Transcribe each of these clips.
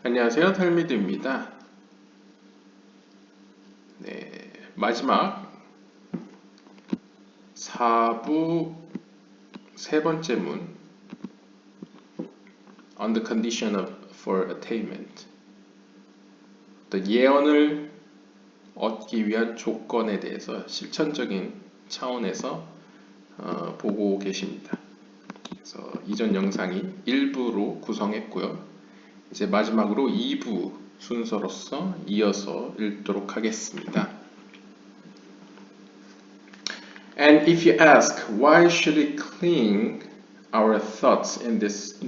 안녕하세요, 탈미드입니다. 네, 마지막 4부 세 번째 문 On the condition for attainment. 어떤 예언을 얻기 위한 조건에 대해서 실천적인 차원에서 보고 계십니다. 그래서 이전 영상이 1부로 구성했고요. 이제 마지막으로 2부 순서로서 이어서 읽도록 하겠습니다. And if you ask, why should we cling our thoughts in this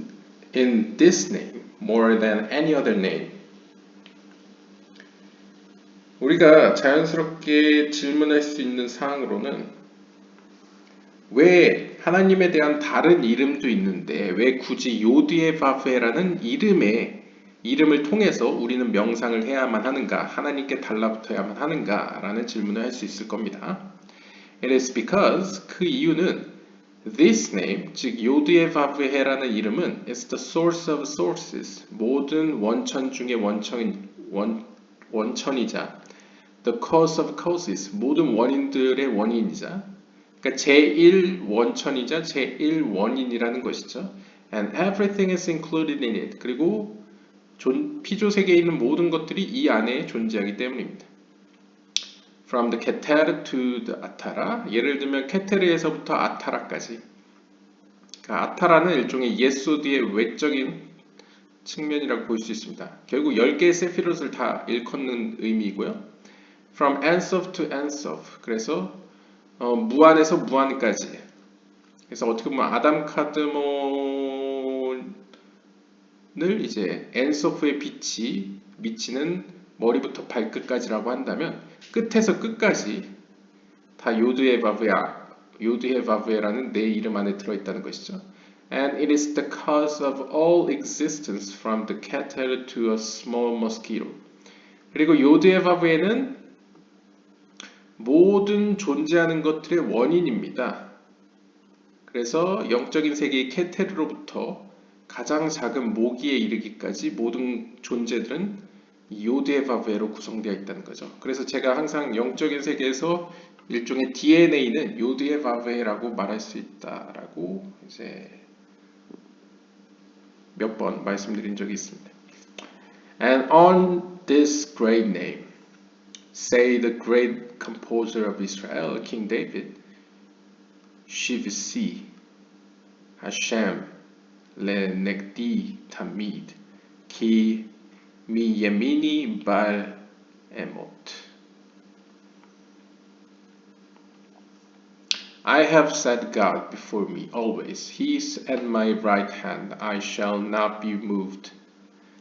name more than any other name? 우리가 자연스럽게 질문할 수 있는 사항으로는 왜 하나님에 대한 다른 이름도 있는데 왜 굳이 요드예바브에라는 이름을 통해서 우리는 명상을 해야만 하는가, 하나님께 달라붙어야만 하는가 라는 질문을 할 수 있을 겁니다. It is because 그 이유는 this name, 즉 요드예바브헤라는 이름은 is the source of sources, 모든 원천 중의 원천이자 the cause of causes, 모든 원인들의 원인이자 그러니까 제1원천이자 제1원인이라는 것이죠. And everything is included in it. 그리고 피조 세계에 있는 모든 것들이 이 안에 존재하기 때문입니다. From the Keter to the Atara. 예를 들면 케테르에서부터 아타라까지. 그러니까 아타라는 일종의 예소드의 외적인 측면이라고 볼 수 있습니다. 결국 10개의 세피롯을 다 일컫는 의미이고요. From Ensof to Ensof. 그래서 무한에서 무한까지. 그래서 어떻게 보면 아담 카드몬을 이제 엔소프의 빛이 미치는 머리부터 발끝까지라고 한다면 끝에서 끝까지 다 요드헤바브에라는 내 이름 안에 들어있다는 것이죠. And it is the cause of all existence from the cattle to a small mosquito. 그리고 요드헤바브에는 모든 존재하는 것들의 원인입니다. 그래서 영적인 세계의 케테르로부터 가장 작은 모기에 이르기까지 모든 존재들은 요드헤바브에로 구성되어 있다는 거죠. 그래서 제가 항상 영적인 세계에서 일종의 DNA는 요드헤바브에라고 말할 수 있다라고 이제 몇 번 말씀드린 적이 있습니다. And on this great name, say the great composer of Israel, King David, Shivsi, Hashem, Le Negdi Tamid, Ki Mi Yemini Bal Emot. I have set God before me always. He is at my right hand. I shall not be moved.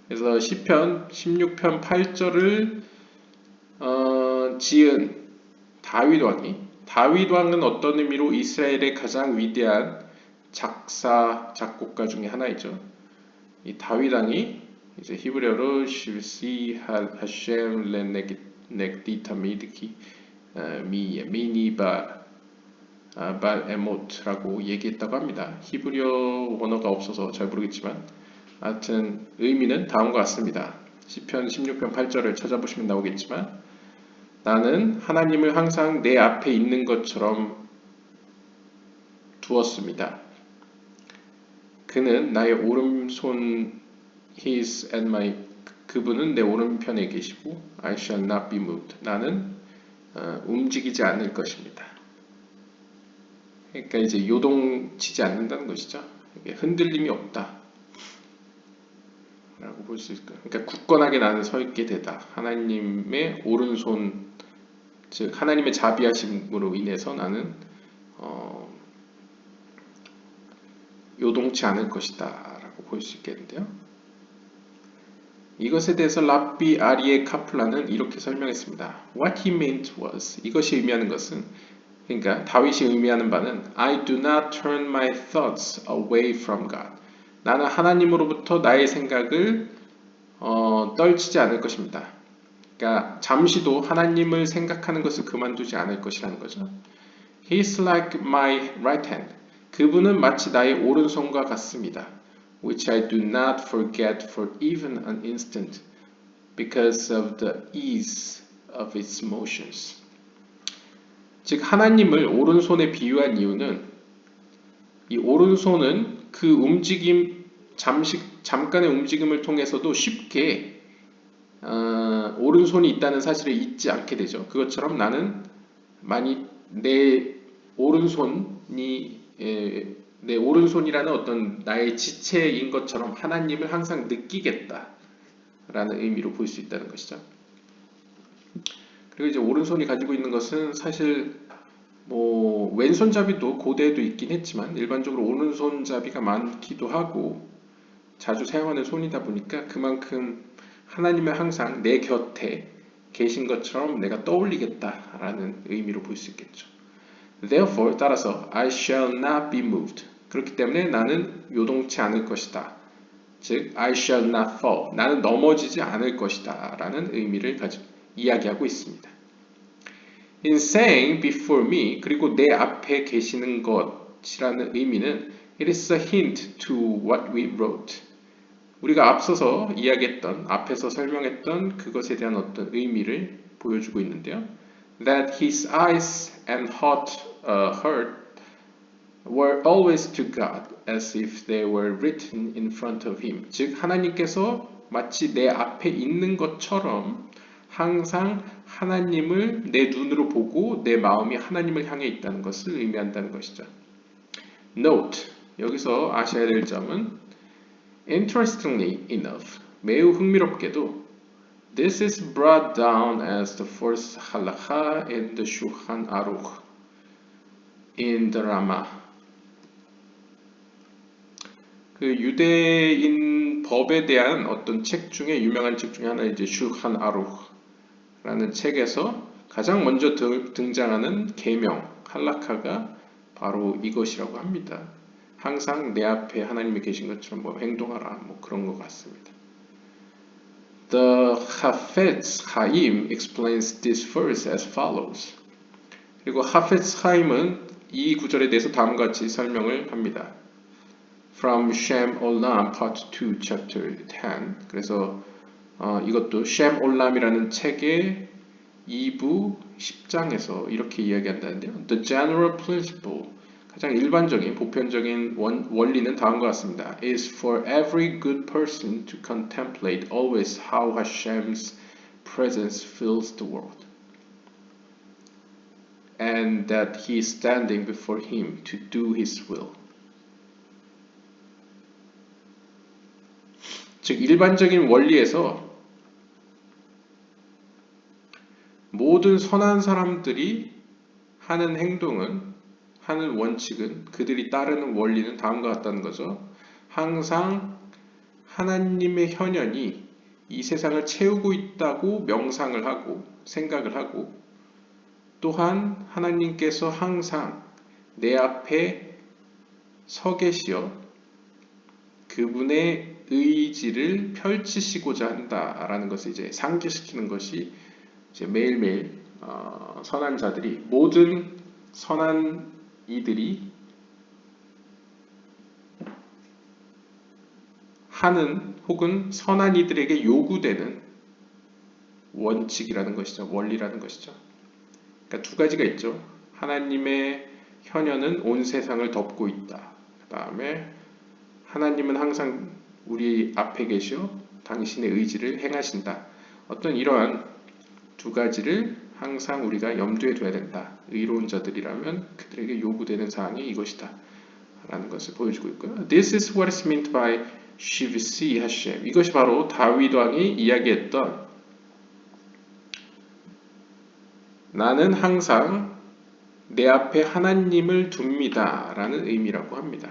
그래서 시편 16편 8절을 지은 다윗 왕은 어떤 의미로 이스라엘의 가장 위대한 작곡가 중에 하나이죠. 이 다윗 왕이 이제 히브리어로 shivsi hashem lenegdi tamidki mi yemini 발 에모트라고 얘기했다고 합니다. 히브리어 원어가 없어서 잘 모르겠지만 하여튼 의미는 다음과 같습니다. 시편 16편 8절을 찾아보시면 나오겠지만 나는 하나님을 항상 내 앞에 있는 것처럼 두었습니다. 그는 나의 오른손 그분은 내 오른편에 계시고 I shall not be moved. 나는 움직이지 않을 것입니다. 그러니까 이제 요동치지 않는다는 것이죠. 흔들림이 없다. 라고 볼 수 있을 거예요. 그러니까 굳건하게 나는 서 있게 되다. 하나님의 오른손, 즉 하나님의 자비하심으로 인해서 나는 요동치 않을 것이다 라고 볼 수 있겠는데요. 이것에 대해서 랍비 아리에 카플라는 이렇게 설명했습니다. What he meant was, 이것이 의미하는 것은, 그러니까 다윗이 의미하는 바는 I do not turn my thoughts away from God. 나는 하나님으로부터 나의 생각을 떨치지 않을 것입니다. 그러니까 잠시도 하나님을 생각하는 것을 그만두지 않을 것이라는 거죠. He is like my right hand. 그분은 마치 나의 오른손과 같습니다. which I do not forget for even an instant because of the ease of its motions. 즉 하나님을 오른손에 비유한 이유는 이 오른손은 그 움직임 잠깐의 움직임을 통해서도 쉽게 오른손이 있다는 사실을 잊지 않게 되죠. 그것처럼 나는 많이 내 오른손이라는 어떤 나의 지체인 것처럼 하나님을 항상 느끼겠다라는 의미로 볼 수 있다는 것이죠. 그리고 이제 오른손이 가지고 있는 것은 사실 뭐 왼손잡이도 고대에도 있긴 했지만 일반적으로 오른손잡이가 많기도 하고 자주 사용하는 손이다 보니까 그만큼 하나님을 항상 내 곁에 계신 것처럼 내가 떠올리겠다라는 의미로 볼 수 있겠죠. Therefore, 따라서 I shall not be moved. 그렇기 때문에 나는 요동치 않을 것이다. 즉, I shall not fall. 나는 넘어지지 않을 것이다. 라는 의미를 이야기하고 있습니다. In saying before me, 그리고 내 앞에 계시는 것이라는 의미는 It is a hint to what we wrote. 우리가 앞서서 이야기했던, 앞에서 설명했던 그것에 대한 어떤 의미를 보여주고 있는데요. That his eyes and heart were always to God, as if they were written in front of him. 즉, 하나님께서 마치 내 앞에 있는 것처럼 항상 하나님을 내 눈으로 보고 내 마음이 하나님을 향해 있다는 것을 의미한다는 것이죠. Note, 여기서 아셔야 될 점은 Interestingly enough, 매우 흥미롭게도 This is brought down as the first halakha in the Shulchan Aruch in the Rama. 그 유대인 법에 대한 어떤 책 중에 유명한 책 중에 하나 이제 Shulchan Aruch라는 책에서 가장 먼저 등장하는 계명 할라카가 바로 이것이라고 합니다. 항상 내 앞에 하나님이 계신 것처럼 뭐 행동하라 뭐 그런 것 같습니다. The Hafetz Chaim explains this verse as follows. 그리고 Hafetz Chaim은 이 구절에 대해서 다음과 같이 설명을 합니다. From Shem Olam Part 2 Chapter 10. 그래서 이것도 Shem Olam이라는 책의 2부 10장에서 이렇게 이야기한다는데요. The general principle, 가장 일반적인 보편적인 원리는 다음과 같습니다. is for every good person to contemplate always how Hashem's presence fills the world, and that he is standing before him to do his will. 즉 일반적인 원리에서 모든 선한 사람들이 하는 행동은 하는 원칙은 그들이 따르는 원리는 다음과 같다는 거죠. 항상 하나님의 현현이 이 세상을 채우고 있다고 명상을 하고 생각을 하고 또한 하나님께서 항상 내 앞에 서 계시어 그분의 의지를 펼치시고자 한다라는 것을 이제 상기시키는 것이 이제 매일매일 선한 자들이 모든 선한 이들이 하는 혹은 선한 이들에게 요구되는 원칙이라는 것이죠. 원리라는 것이죠. 그러니까 두 가지가 있죠. 하나님의 현현은 온 세상을 덮고 있다. 그 다음에 하나님은 항상 우리 앞에 계시어 당신의 의지를 행하신다. 어떤 이러한 두 가지를 항상 우리가 염두에 둬야 된다. 의로운 자들이라면 그들에게 요구되는 사항이 이것이다. 라는 것을 보여주고 있고요. This is what is meant by Shivsi Hashem. 이것이 바로 다윗 왕이 이야기했던 나는 항상 내 앞에 하나님을 둡니다. 라는 의미라고 합니다.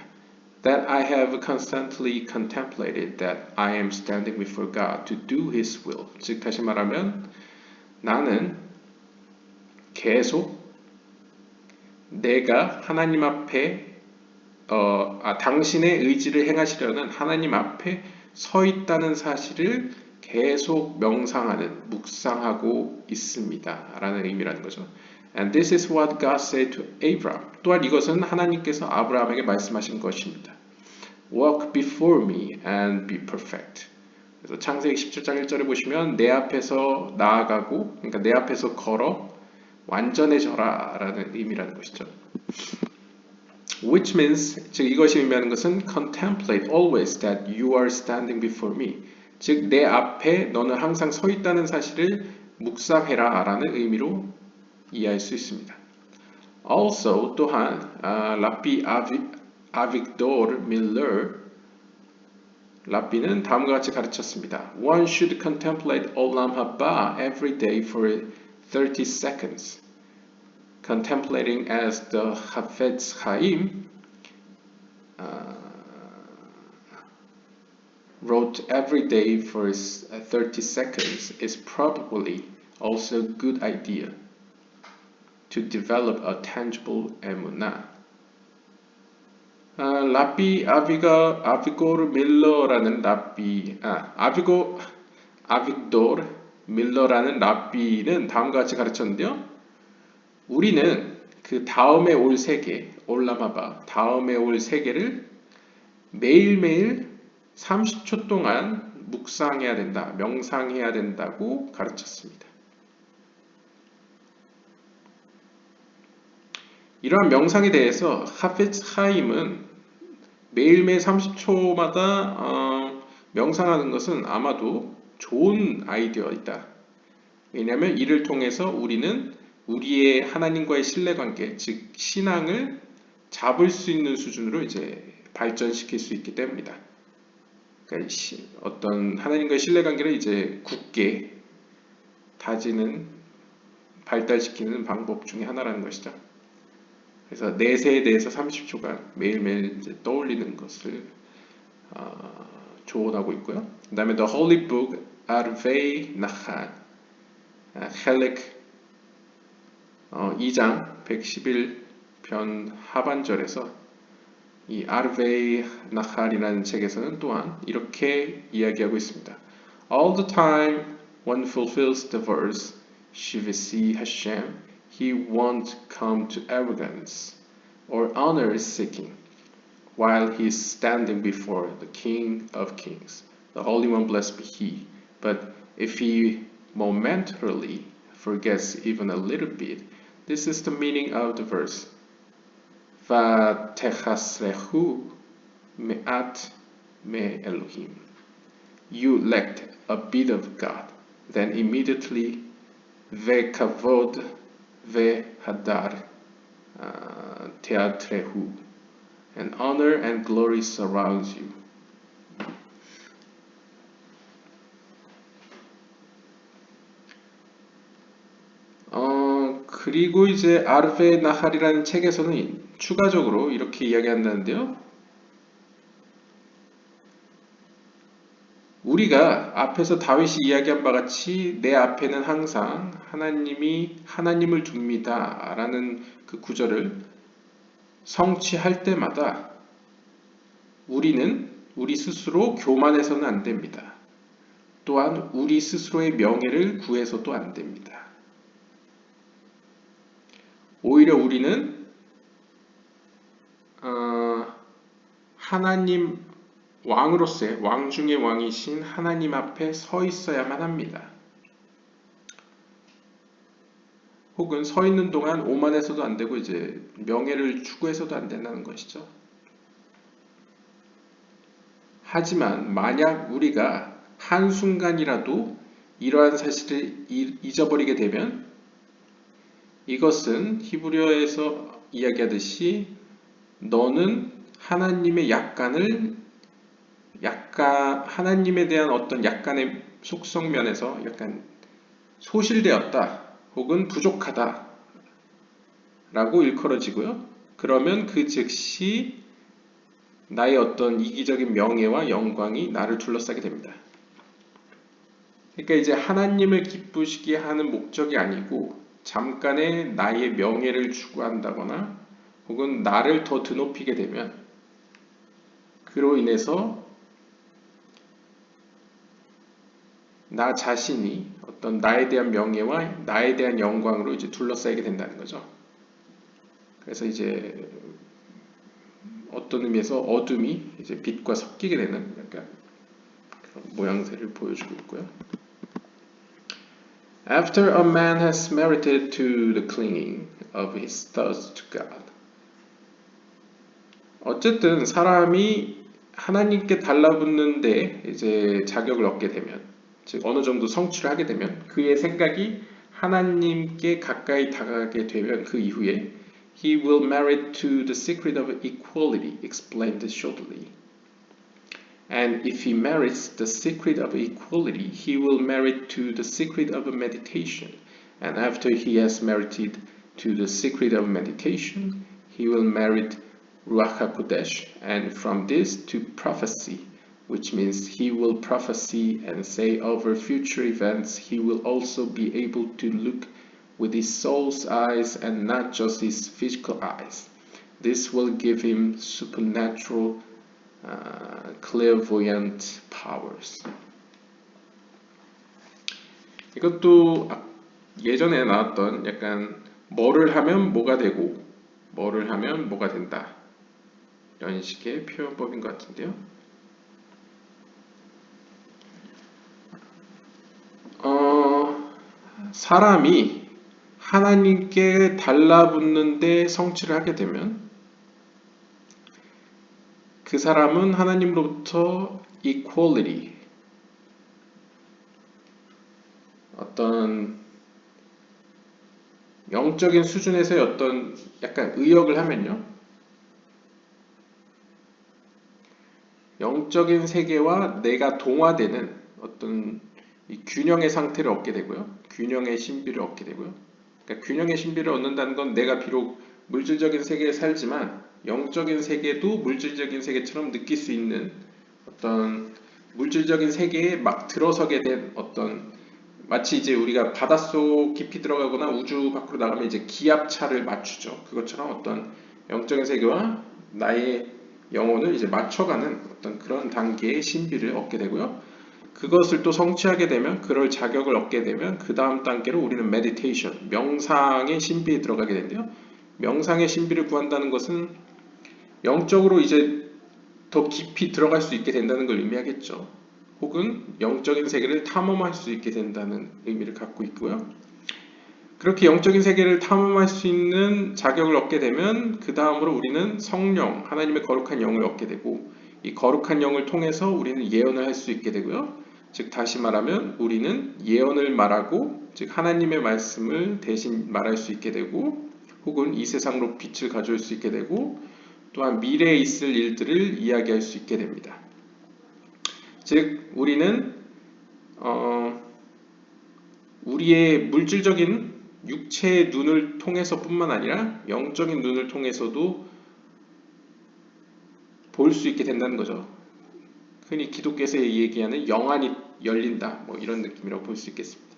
That I have constantly contemplated that I am standing before God to do His will. 즉 다시 말하면 나는 계속 내가 하나님 앞에 당신의 의지를 행하시려는 하나님 앞에 서 있다는 사실을 계속 명상하는, 묵상하고 있습니다. 라는 의미라는 거죠. And this is what God said to Abraham. 또한 이것은 하나님께서 아브라함에게 말씀하신 것입니다. walk before me and be perfect. 그래서 창세기 17장 1절에 보시면 내 앞에서 나아가고, 그러니까 내 앞에서 걸어 완전해져라 라는 의미라는 것이죠. Which means, 즉 이것이 의미하는 것은 contemplate always that you are standing before me. 즉 내 앞에 너는 항상 서 있다는 사실을 묵상해라 라는 의미로 이해할 수 있습니다. Also 또한 라비 아빅도르 밀러 라비는 다음과 같이 가르쳤습니다. One should contemplate Olam Haba every day for 30 seconds. Contemplating as the Hafetz Chaim wrote every day for 30 seconds is probably also a good idea to develop a tangible emunah. 라비 아비고르 밀러라는 아빅도르 밀러라는 라비는 다음과 같이 가르쳤는데요. 우리는 그 다음에 올 세계, 올라마바, 다음에 올 세계를 매일매일 30초 동안 묵상해야 된다, 명상해야 된다고 가르쳤습니다. 이러한 명상에 대해서 하페츠 하임은 매일매일 30초마다 명상하는 것은 아마도 좋은 아이디어이다. 왜냐하면 이를 통해서 우리는 우리의 하나님과의 신뢰관계, 즉 신앙을 잡을 수 있는 수준으로 이제 발전시킬 수 있기 때문이다. 그러니까 어떤 하나님과의 신뢰관계를 이제 굳게 다지는, 발달시키는 방법 중에 하나라는 것이죠. 그래서 내세에 대해서 30초간 매일매일 이제 떠올리는 것을 조언하고 있고요. 그 다음에 The Holy Book Arvei Nachal 헬렉 2장 111편 하반절에서 이 아르베이 나칼이라는 책에서는 또한 이렇게 이야기하고 있습니다. All the time one fulfills the verse, Shivisi Hashem, he won't come to arrogance or honor seeking, while he is standing before the King of Kings, the Holy One, blessed be He. But if he momentarily forgets even a little bit, this is the meaning of the verse. ותחסרהו מעט מאלוהים. You lacked a bit of God. Then immediately וכבוד והדר תיאטרהו. And honor and glory surrounds you. 그리고 이제 아르페 나할이라는 책에서는 추가적으로 이렇게 이야기한다는데요. 우리가 앞에서 다윗이 이야기한 바 같이 내 앞에는 항상 하나님을 둡니다 라는 그 구절을 성취할 때마다 우리는 우리 스스로 교만해서는 안 됩니다. 또한 우리 스스로의 명예를 구해서도 안 됩니다. 오히려 우리는 하나님 왕으로서의 왕 중의 왕이신 하나님 앞에 서 있어야만 합니다. 혹은 서 있는 동안 오만해서도 안 되고 이제 명예를 추구해서도 안 된다는 것이죠. 하지만 만약 우리가 한순간이라도 이러한 사실을 잊어버리게 되면 이것은 히브리어에서 이야기하듯이 너는 하나님의 하나님에 대한 어떤 약간의 속성면에서 약간 소실되었다 혹은 부족하다 라고 일컬어지고요. 그러면 그 즉시 나의 어떤 이기적인 명예와 영광이 나를 둘러싸게 됩니다. 그러니까 이제 하나님을 기쁘시게 하는 목적이 아니고 잠깐의 나의 명예를 추구한다거나 혹은 나를 더 드높이게 되면 그로 인해서 나 자신이 어떤 나에 대한 명예와 나에 대한 영광으로 이제 둘러싸이게 된다는 거죠. 그래서 이제 어떤 의미에서 어둠이 이제 빛과 섞이게 되는 약간 그런 모양새를 보여주고 있고요. After a man has merited to the clinging of his thoughts to God. 어쨌든 사람이 하나님께 달라붙는데 이제 자격을 얻게 되면, 즉 어느 정도 성취를 하게 되면 그의 생각이 하나님께 가까이 다가가게 되면 그 이후에 he will merit to the secret of equality explained shortly. And if he merits the secret of equality, he will merit to the secret of meditation. And after he has merited to the secret of meditation, he will merit Ruach HaKodesh, and from this to prophecy, which means he will prophesy and say over future events. He will also be able to look with his soul's eyes and not just his physical eyes. This will give him supernatural clairvoyant powers. 이것도 예전에 나왔던 약간 뭐를 하면 뭐가 되고 뭐를 하면 뭐가 된다 이런 식의 표현법인 것 같은데요. 사람이 하나님께 달라붙는데 성취를 하게 되면 그 사람은 하나님으로부터 equality, 어떤 영적인 수준에서의 어떤 약간 의역을 하면요, 영적인 세계와 내가 동화되는 어떤 이 균형의 상태를 얻게 되고요, 균형의 신비를 얻게 되고요. 그러니까 균형의 신비를 얻는다는 건 내가 비록 물질적인 세계에 살지만 영적인 세계도 물질적인 세계처럼 느낄 수 있는 어떤 물질적인 세계에 막 들어서게 된 어떤, 마치 이제 우리가 바닷속 깊이 들어가거나 우주 밖으로 나가면 이제 기압차를 맞추죠. 그것처럼 어떤 영적인 세계와 나의 영혼을 이제 맞춰가는 어떤 그런 단계의 신비를 얻게 되고요. 그것을 또 성취하게 되면, 그럴 자격을 얻게 되면 그 다음 단계로 우리는 메디테이션, 명상의 신비에 들어가게 되는데요. 명상의 신비를 구한다는 것은 영적으로 이제 더 깊이 들어갈 수 있게 된다는 걸 의미하겠죠. 혹은 영적인 세계를 탐험할 수 있게 된다는 의미를 갖고 있고요. 그렇게 영적인 세계를 탐험할 수 있는 자격을 얻게 되면 그 다음으로 우리는 성령, 하나님의 거룩한 영을 얻게 되고, 이 거룩한 영을 통해서 우리는 예언을 할 수 있게 되고요. 즉 다시 말하면 우리는 예언을 말하고, 즉 하나님의 말씀을 대신 말할 수 있게 되고, 혹은 이 세상으로 빛을 가져올 수 있게 되고, 또한 미래에 있을 일들을 이야기할 수 있게 됩니다. 즉 우리는 우리의 물질적인 육체의 눈을 통해서 뿐만 아니라 영적인 눈을 통해서도 볼 수 있게 된다는 거죠. 흔히 기독교에서 얘기하는 영안이 열린다, 뭐 이런 느낌이라고 볼 수 있겠습니다.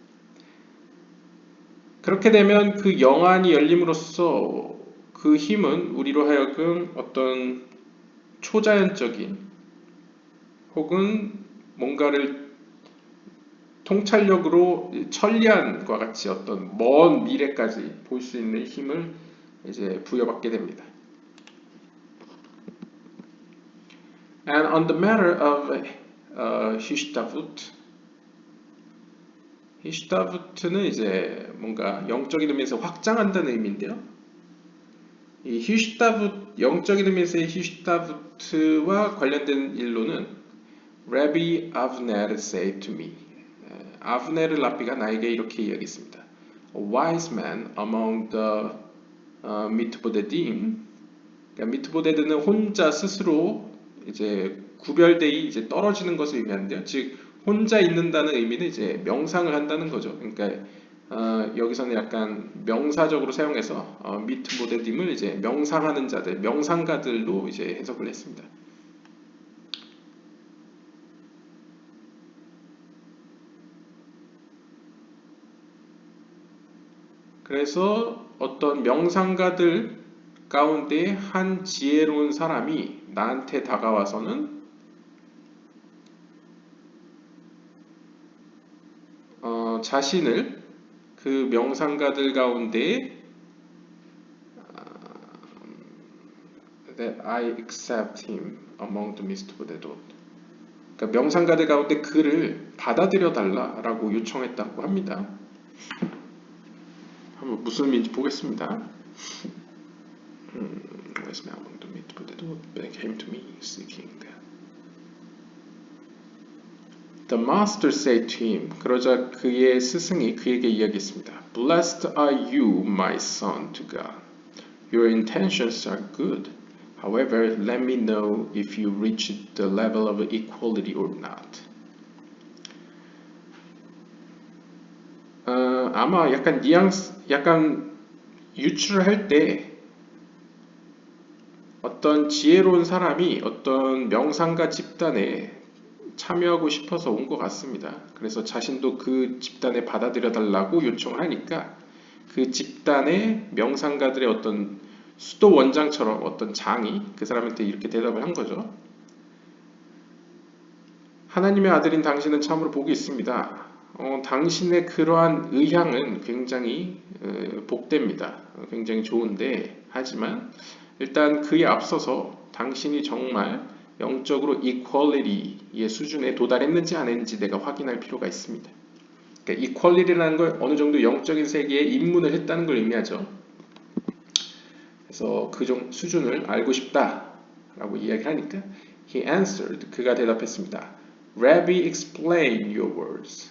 그렇게 되면 그 영안이 열림으로써 그 힘은 우리로 하여금 어떤 초자연적인 혹은 뭔가를 통찰력으로 천리안과 같이 어떤 먼 미래까지 볼 수 있는 힘을 이제 부여받게 됩니다. And on the matter of 히슈타부트, 히슈타부트는 이제 뭔가 영적인 의미에서 확장한다는 의미인데요. 이 히슈타부트, 영적인 의미에서의 히슈타부트와 관련된 일로는 Rabbi Avner said to me, 아브네르 랍비가 나에게 이렇게 이야기했습니다. A wise man among the 미트보데dim, 그러니까 미트보데드는 혼자 스스로 이제 구별되이 이제 떨어지는 것을 의미하는데요. 즉 혼자 있는다는 의미는 이제 명상을 한다는 거죠. 그러니까 여기서는 약간 명사적으로 사용해서 미트보데딤을 이제 명상하는 자들, 명상가들로 이제 해석을 했습니다. 그래서 어떤 명상가들 가운데 한 지혜로운 사람이 나한테 다가와서는 자신을 그 명상가들 가운데 I accept him among the mis트보다도 그러니까 명상가들 가운데 그를 받아들여 달라라고 요청했다고 합니다. 한번 무슨 의미인지 보겠습니다. Where's me among the mis트보다도 came to me seeking that. The master said to him, 그러자 그의 스승이 그에게 이야기했습니다. Blessed are you, my son, to God. Your intentions are good. However, let me know if you reach the level of equality or not. 아마 약간 유추를 할 때 어떤 지혜로운 사람이 어떤 명상가 집단에 참여하고 싶어서 온 것 같습니다. 그래서 자신도 그 집단에 받아들여 달라고 요청하니까 그 집단의 명상가들의 어떤 수도 원장처럼 어떤 장이 그 사람한테 이렇게 대답을 한 거죠. 하나님의 아들인 당신은 참으로 복이 있습니다. 당신의 그러한 의향은 굉장히 복됩니다. 굉장히 좋은데 하지만 일단 그에 앞서서 당신이 정말 영적으로 equality의 수준에 도달했는지 안 했는지 내가 확인할 필요가 있습니다. 그러니까 equality라는 걸 어느 정도 영적인 세계에 입문을 했다는 걸 의미하죠. 그래서 그 수준을 알고 싶다라고 이야기하니까 he answered, 그가 대답했습니다. Rabbi, explain your words.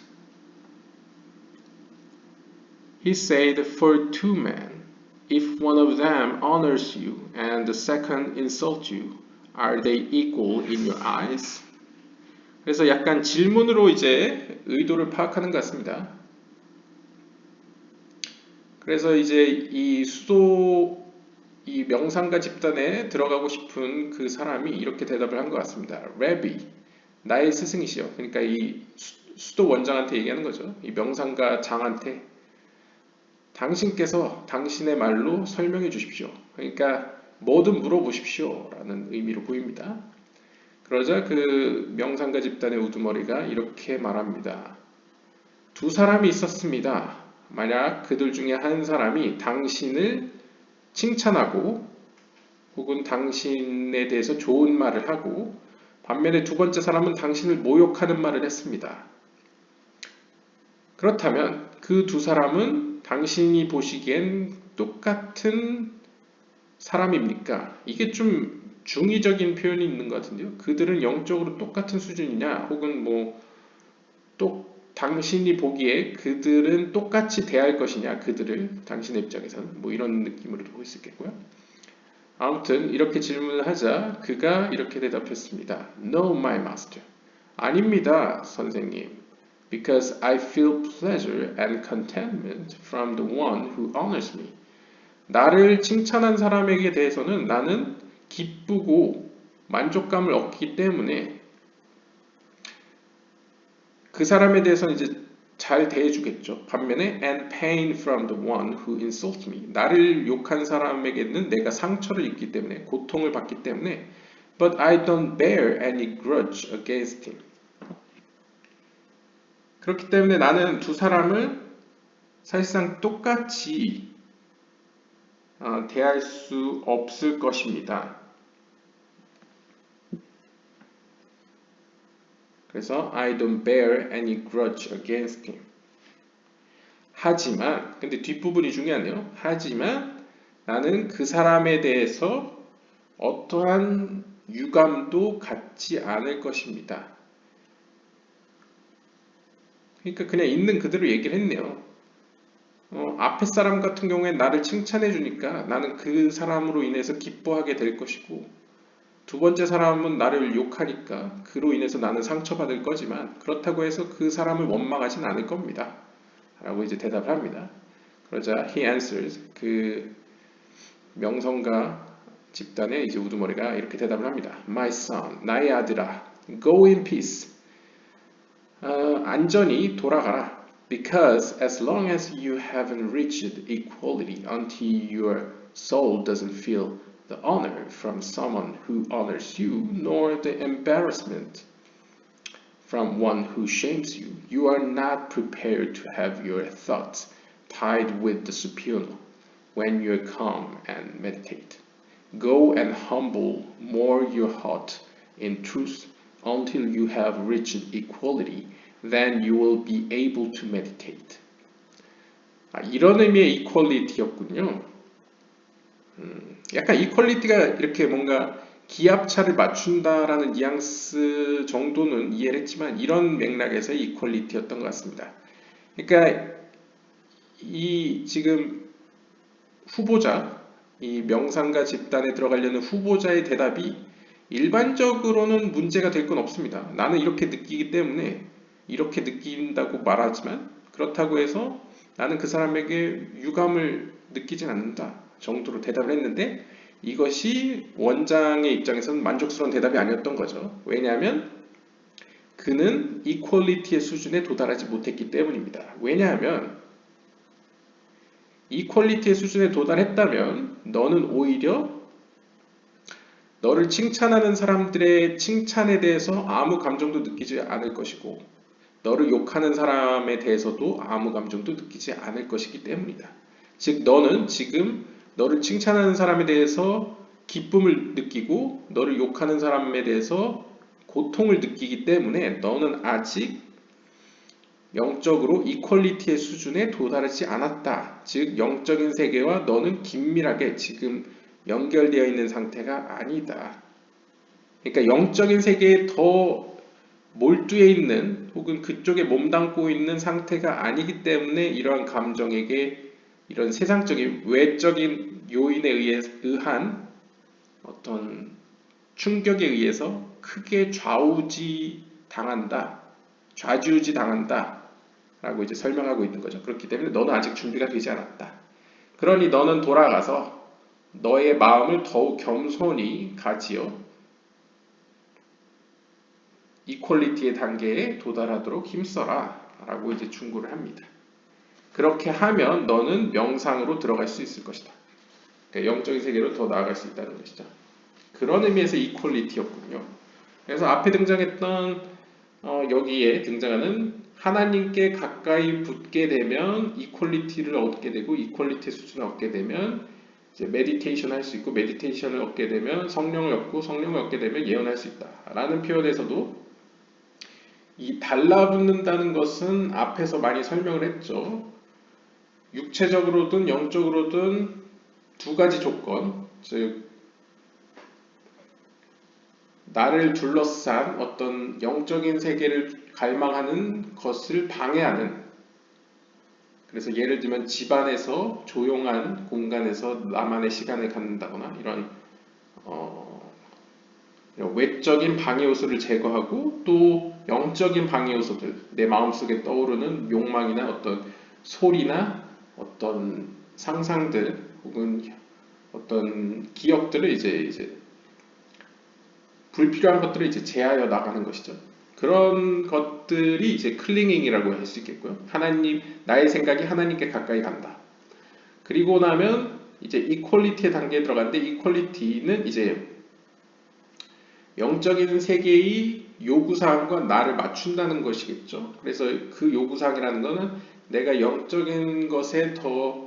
He said, for two men, if one of them honors you and the second insults you, are they equal in your eyes? 그래서 약간 질문으로 이제 의도를 파악하는 것 같습니다. 그래서 이제 이 명상가 집단에 들어가고 싶은 그 사람이 이렇게 대답을 한 것 같습니다. Rabbi, 나의 스승이시여. 그러니까 이 수도 원장한테 얘기하는 거죠. 이 명상가 장한테 당신께서 당신의 말로 설명해 주십시오. 그러니까 뭐든 물어보십시오 라는 의미로 보입니다. 그러자 그 명상가 집단의 우두머리가 이렇게 말합니다. 두 사람이 있었습니다. 만약 그들 중에 한 사람이 당신을 칭찬하고 혹은 당신에 대해서 좋은 말을 하고 반면에 두 번째 사람은 당신을 모욕하는 말을 했습니다. 그렇다면 그 두 사람은 당신이 보시기엔 똑같은 사람입니까? 이게 좀 중의적인 표현이 있는 것 같은데요. 그들은 영적으로 똑같은 수준이냐 혹은 당신이 보기에 그들은 똑같이 대할 것이냐, 그들을 당신의 입장에서는 이런 느낌으로도 볼 수 있겠고요. 아무튼 이렇게 질문을 하자 그가 이렇게 대답했습니다. No, my master. 아닙니다, 선생님. Because I feel pleasure and contentment from the one who honors me. 나를 칭찬한 사람에게 대해서는 나는 기쁘고 만족감을 얻기 때문에 그 사람에 대해서는 이제 잘 대해주겠죠. 반면에 and pain from the one who insults me. 나를 욕한 사람에게는 내가 상처를 입기 때문에 고통을 받기 때문에 but I don't bear any grudge against him. 그렇기 때문에 나는 두 사람을 사실상 똑같이 대할 수 없을 것입니다. 그래서 I don't bear any grudge against him. 하지만, 근데 뒷부분이 중요하네요. 하지만 나는 그 사람에 대해서 어떠한 유감도 갖지 않을 것입니다. 그러니까 그냥 있는 그대로 얘기를 했네요. 앞에 사람 같은 경우에 나를 칭찬해 주니까 나는 그 사람으로 인해서 기뻐하게 될 것이고 두 번째 사람은 나를 욕하니까 그로 인해서 나는 상처받을 거지만 그렇다고 해서 그 사람을 원망하진 않을 겁니다. 라고 이제 대답을 합니다. 그러자 he answers, 그 명성가 집단의 이제 우두머리가 이렇게 대답을 합니다. My son, 나의 아들아, go in peace. 안전히 돌아가라. Because as long as you haven't reached equality until your soul doesn't feel the honor from someone who honors you, nor the embarrassment from one who shames you, you are not prepared to have your thoughts tied with the supernal when you calm and meditate. Go and humble more your heart in truth until you have reached equality. Then you will be able to meditate. 이런 의미의 equality였군요. 약간 equality가 이렇게 뭔가 기압차를 맞춘다라는 뉘앙스 정도는 이해를 했지만 이런 맥락에서의 equality였던 것 같습니다. 그러니까 이 지금 후보자, 이 명상가 집단에 들어가려는 후보자의 대답이 일반적으로는 문제가 될 건 없습니다. 나는 이렇게 느끼기 때문에 이렇게 느낀다고 말하지만 그렇다고 해서 나는 그 사람에게 유감을 느끼진 않는다 정도로 대답을 했는데 이것이 원장의 입장에서는 만족스러운 대답이 아니었던 거죠. 왜냐하면 그는 이퀄리티의 수준에 도달하지 못했기 때문입니다. 왜냐하면 이퀄리티의 수준에 도달했다면 너는 오히려 너를 칭찬하는 사람들의 칭찬에 대해서 아무 감정도 느끼지 않을 것이고 너를 욕하는 사람에 대해서도 아무 감정도 느끼지 않을 것이기 때문이다. 즉 너는 지금 너를 칭찬하는 사람에 대해서 기쁨을 느끼고 너를 욕하는 사람에 대해서 고통을 느끼기 때문에 너는 아직 영적으로 이퀄리티의 수준에 도달하지 않았다. 즉 영적인 세계와 너는 긴밀하게 지금 연결되어 있는 상태가 아니다. 그러니까 영적인 세계에 더 몰두해 있는 혹은 그쪽에 몸담고 있는 상태가 아니기 때문에 이러한 감정에게 이런 세상적인 외적인 요인에 의한 어떤 충격에 의해서 크게 좌우지 당한다. 좌지우지 당한다. 라고 이제 설명하고 있는 거죠. 그렇기 때문에 너는 아직 준비가 되지 않았다. 그러니 너는 돌아가서 너의 마음을 더욱 겸손히 가지어 이퀄리티의 단계에 도달하도록 힘써라 라고 이제 충고를 합니다. 그렇게 하면 너는 명상으로 들어갈 수 있을 것이다. 그러니까 영적인 세계로 더 나아갈 수 있다는 것이죠. 그런 의미에서 이퀄리티였군요. 그래서 앞에 등장했던 여기에 등장하는 하나님께 가까이 붙게 되면 이퀄리티를 얻게 되고 이퀄리티 수준을 얻게 되면 이제 메디테이션 할 수 있고 메디테이션을 얻게 되면 성령을 얻고 성령을 얻게 되면 예언할 수 있다 라는 표현에서도 이 달라붙는다는 것은 앞에서 많이 설명을 했죠. 육체적으로든 영적으로든 두 가지 조건, 즉 나를 둘러싼 어떤 영적인 세계를 갈망하는 것을 방해하는, 그래서 예를 들면 집안에서 조용한 공간에서 나만의 시간을 갖는다거나 이런 외적인 방해 요소를 제거하고 또 영적인 방해 요소들, 내 마음속에 떠오르는 욕망이나 어떤 소리나 어떤 상상들 혹은 어떤 기억들을 이제 불필요한 것들을 이제 제하여 나가는 것이죠. 그런 것들이 이제 클링잉이라고 할 수 있겠고요. 하나님, 나의 생각이 하나님께 가까이 간다. 그리고 나면 이제 이퀄리티의 단계에 들어가는데 이퀄리티는 이제 영적인 세계의 요구사항과 나를 맞춘다는 것이겠죠. 그래서 그 요구사항이라는 것은 내가 영적인 것에 더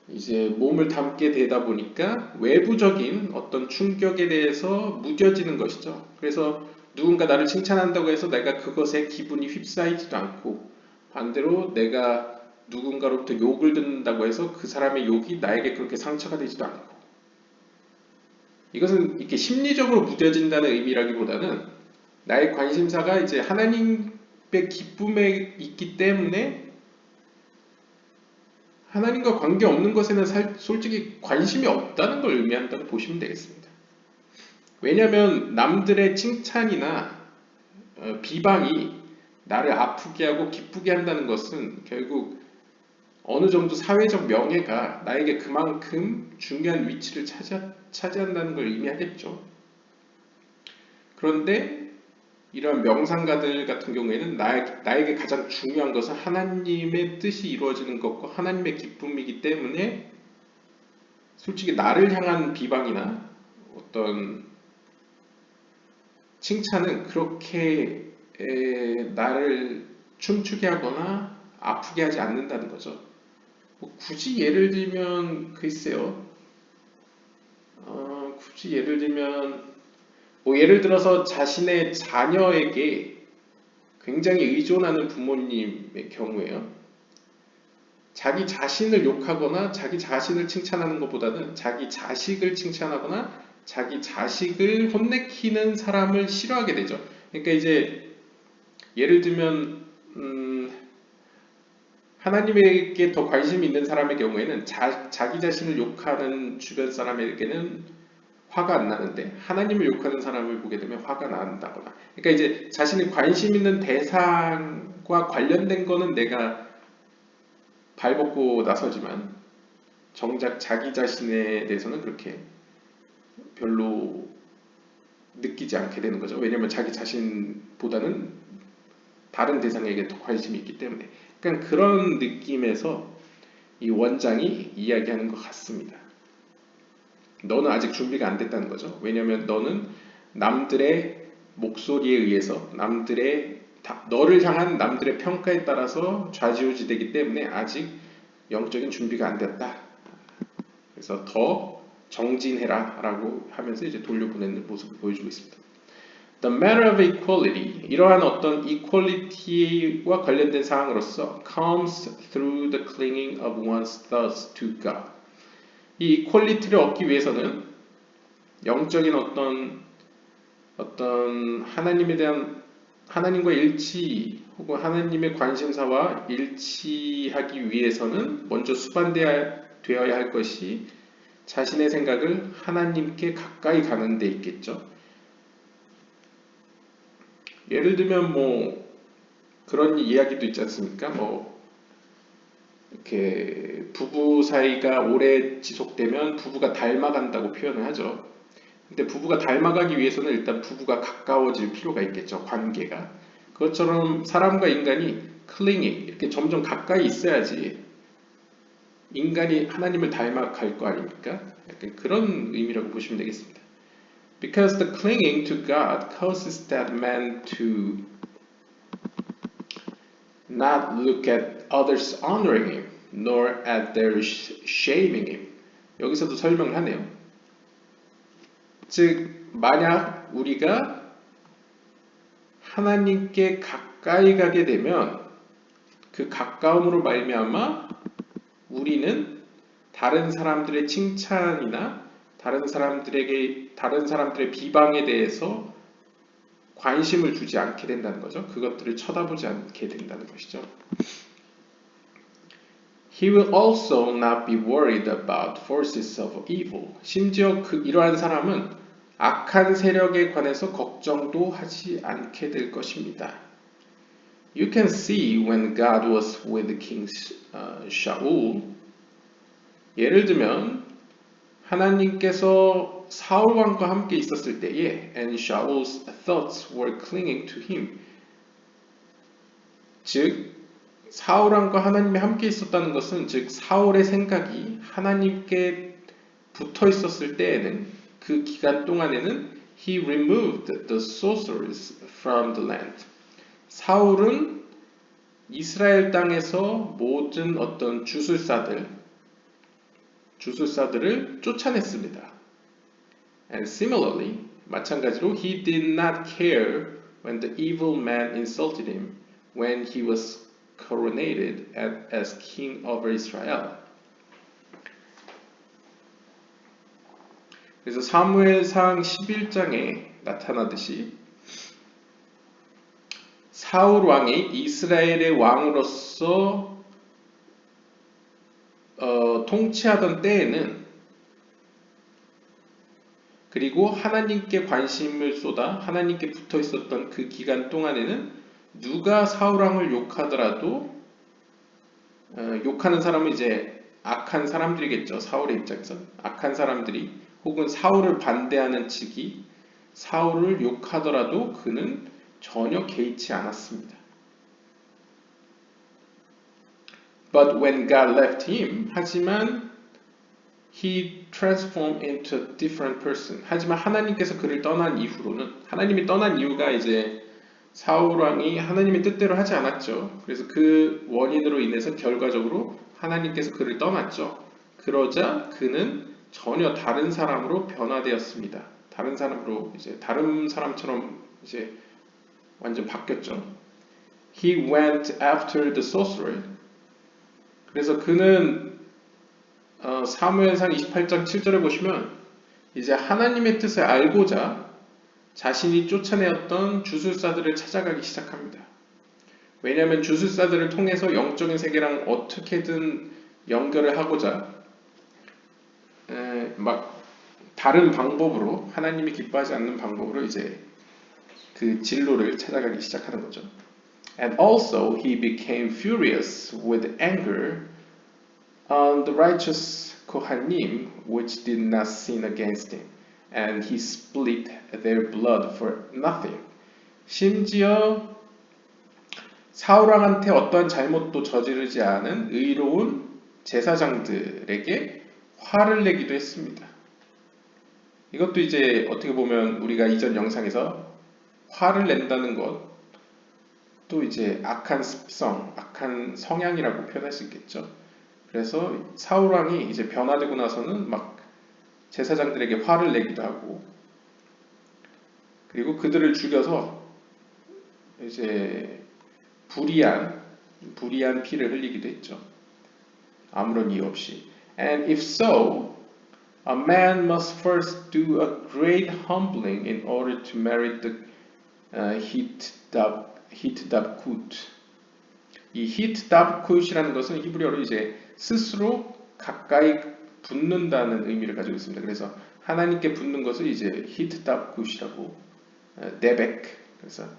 이제 몸을 담게 되다 보니까 외부적인 어떤 충격에 대해서 무뎌지는 것이죠. 그래서 누군가 나를 칭찬한다고 해서 내가 그것에 기분이 휩싸이지도 않고 반대로 내가 누군가로부터 욕을 듣는다고 해서 그 사람의 욕이 나에게 그렇게 상처가 되지도 않고 이것은 이렇게 심리적으로 무뎌진다는 의미라기보다는 나의 관심사가 이제 하나님의 기쁨에 있기 때문에 하나님과 관계없는 것에는 솔직히 관심이 없다는 걸 의미한다고 보시면 되겠습니다. 왜냐하면 남들의 칭찬이나 비방이 나를 아프게 하고 기쁘게 한다는 것은 결국 어느 정도 사회적 명예가 나에게 그만큼 중요한 위치를 차지한다는 걸 의미하겠죠. 그런데 이런 명상가들 같은 경우에는 나에게 가장 중요한 것은 하나님의 뜻이 이루어지는 것과 하나님의 기쁨이기 때문에 솔직히 나를 향한 비방이나 어떤 칭찬은 그렇게 나를 춤추게 하거나 아프게 하지 않는다는 거죠. 뭐 굳이 예를 들면 글쎄요. 굳이 예를 들면 뭐 예를 들어서 자신의 자녀에게 굉장히 의존하는 부모님의 경우에요. 자기 자신을 욕하거나 자기 자신을 칭찬하는 것보다는 자기 자식을 칭찬하거나 자기 자식을 혼내키는 사람을 싫어하게 되죠. 그러니까 이제 예를 들면 하나님에게 더 관심이 있는 사람의 경우에는 자기 자신을 욕하는 주변 사람에게는 화가 안 나는데 하나님을 욕하는 사람을 보게 되면 화가 난다거나. 그러니까 이제 자신이 관심 있는 대상과 관련된 거는 내가 발벗고 나서지만 정작 자기 자신에 대해서는 그렇게 별로 느끼지 않게 되는 거죠. 왜냐하면 자기 자신보다는 다른 대상에게 더 관심이 있기 때문에. 그러니까 그런 느낌에서 이 원장이 이야기하는 것 같습니다. 너는 아직 준비가 안 됐다는 거죠. 왜냐하면 너는 남들의 목소리에 의해서 너를 향한 남들의 평가에 따라서 좌지우지되기 때문에 아직 영적인 준비가 안 됐다. 그래서 더 정진해라 라고 하면서 이제 돌려보내는 모습을 보여주고 있습니다. The matter of equality, 이러한 어떤 equality와 관련된 사항으로서 comes through the clinging of one's thoughts to God. 이 equality를 얻기 위해서는 영적인 어떤 하나님에 대한 하나님과 일치 혹은 하나님의 관심사와 일치하기 위해서는 먼저 수반되어야 할 것이 자신의 생각을 하나님께 가까이 가는 데 있겠죠. 예를 들면 뭐 그런 이야기도 있지 않습니까? 뭐 이렇게 부부 사이가 오래 지속되면 부부가 닮아간다고 표현을 하죠. 근데 부부가 닮아가기 위해서는 일단 부부가 가까워질 필요가 있겠죠. 관계가. 그것처럼 사람과 인간이 클링잉 이렇게 점점 가까이 있어야지 인간이 하나님을 닮아갈 거 아닙니까? 약간 그런 의미라고 보시면 되겠습니다. Because the clinging to God causes that man to not look at others honoring him, nor at their shaming him. 여기서도 설명을 하네요. 즉, 만약 우리가 하나님께 가까이 가게 되면 그 가까움으로 말미암아 우리는 다른 사람들의 칭찬이나 다른 사람들의 비방에 대해서 관심을 주지 않게 된다는 거죠. 그것들을 쳐다보지 않게 된다는 것이죠. He will also not be worried about forces of evil. 심지어 이러한 사람은 악한 세력에 관해서 걱정도 하지 않게 될 것입니다. You can see when God was with King Shaul. 예를 들면 하나님께서 사울 왕과 함께 있었을 때에 and Shaul's thoughts were clinging to him. 즉 사울 왕과 하나님이 함께 있었다는 것은 즉 사울의 생각이 하나님께 붙어 있었을 때에는 그 기간 동안에는 he removed the sorcerers from the land. 사울은 이스라엘 땅에서 모든 어떤 주술사들을 쫓아냈습니다. And similarly, 마찬가지로 he did not care when the evil man insulted him when he was coronated as king over Israel. 그래서 사무엘상 11장에 나타나듯이 사울 왕이 이스라엘의 왕으로서 통치하던 때에는 그리고 하나님께 관심을 쏟아 하나님께 붙어 있었던 그 기간 동안에는 누가 사울 왕을 욕하더라도 욕하는 사람은 이제 악한 사람들이겠죠. 사울의 입장에서 악한 사람들이 혹은 사울을 반대하는 측이 사울을 욕하더라도 그는 전혀 개의치 않았습니다. But when God left him, 하지만 he transformed into a different person. 하지만 하나님께서 그를 떠난 이후로는 하나님이 떠난 이유가 이제 사울 왕이 하나님의 뜻대로 하지 않았죠. 그래서 그 원인으로 인해서 결과적으로 하나님께서 그를 떠났죠. 그러자 그는 전혀 다른 사람으로 변화되었습니다. 다른 사람으로 이제 다른 사람처럼 이제 완전 바뀌었죠. He went after the sorcerer. 그래서 그는 사무엘상 28장 7절에 보시면 이제 하나님의 뜻을 알고자 자신이 쫓아내었던 주술사들을 찾아가기 시작합니다. 왜냐하면 주술사들을 통해서 영적인 세계랑 어떻게든 연결을 하고자 막 다른 방법으로 하나님이 기뻐하지 않는 방법으로 이제 그 진로를 찾아가기 시작하는 거죠. And also he became furious with anger on the righteous Kohanim which did not sin against him, and he split their blood for nothing. 심지어 사울왕한테 어떠한 잘못도 저지르지 않은 의로운 제사장들에게 화를 내기도 했습니다. 이것도 이제 어떻게 보면 우리가 이전 영상에서 화를 낸다는 것도 이제 악한 습성, 악한 성향이라고 표현할 수 있겠죠. 그래서 사울왕이 이제 변화되고 나서는 막 제사장들에게 화를 내기도 하고, 그리고 그들을 죽여서 이제 불의한 피를 흘리기도 했죠. 아무런 이유 없이. And if so, a man must first do a great humbling in order to merit the hitdabkut. 이 hitdabkut이라는 것은 히브리어로 이제 스스로 가까이 붙는다는 의미를 가지고 있습니다. 그래서 하나님께 붙는 것을 이제 hitdabkut이라고 데벡. 그래서